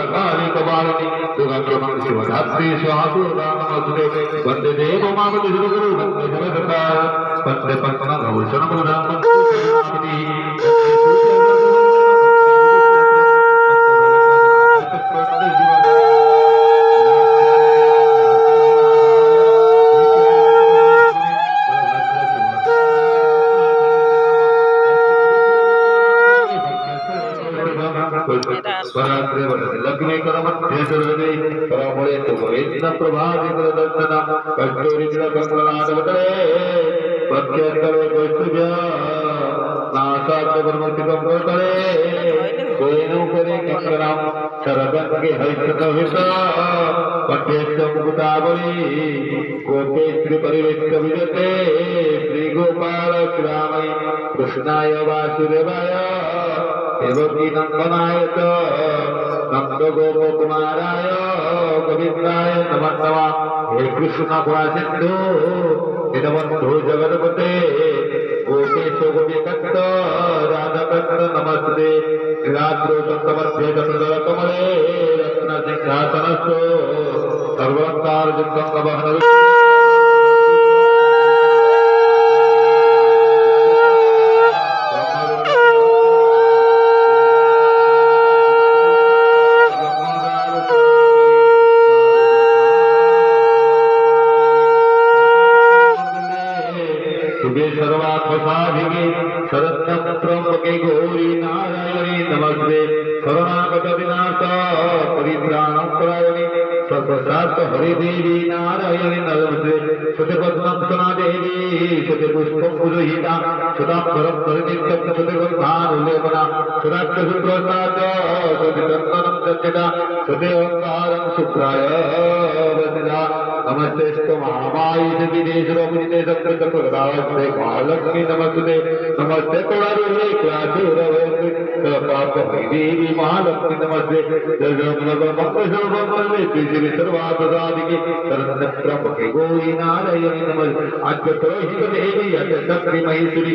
भद्रकाली कपालिनी दुर्गाक्षमा शिवधात्री स्वाहा नमस्ते वंदे देव मामति गुरु वंदे जगदता वंदे पद्मभूषण मुरामति लक्ष्मी करमध्य करमळे गोविंद प्रभाति दर्शन कष्टोरिद्र कंगलादवतरे प्रत्यंतरे गोष्ठुभ्य नासाद्य ब्रह्मति कंगतरे कोइनु करे कंगराम शरदंगे हरित पठ्यस्य मुकुटावली कोटे श्री परिवेक्ष विजते श्री गोपाल श्रामय कृष्णाय वासुदेवाय देवकी नंदनाय च नंद गोपकुमाराय गोविंदाय नमः नमः हे कृष्ण सिंधु दीनबंधु जगन्पते गोपेश गोपिकंद राधाकंद नमस्ते रात्रो चंद्रमध्ये चंद्र कमले रत्न सिंहासनस्थो सर्वंकार जिंगम वहन सर्वात्मसाधिके शरत्नत्रम्बके गौरी नारायणी नमस्ते करुणागत विनाश परित्राणं परायणे सर्वशास्त्र हरिदेवी नारायणी नमस्ते शुद्धपद्मं सुना देवी शुद्धपुष्पं पुरोहिता शुद्धांबरं परिनित्यं शुद्धगन्धानुलेपना शुद्धाक्षसूत्रसाच शुद्धिचन्दनं चर्चिता शुद्धोङ्कारं शुक्राय वदिता नमस्ते महामायी विदेशरोपनिते सत्यचक्रगदास्ते महालक्ष्मी नमस्ते नमस्ते कोणारुहे क्लासुरवैद्य पाप देवी महालक्ष्मी नमस्ते जय सर्वाधिके शरण्यत्रम्बके गौरी नारायणी नमस्ते अद्य देवी अद्य शक्ति महेश्वरी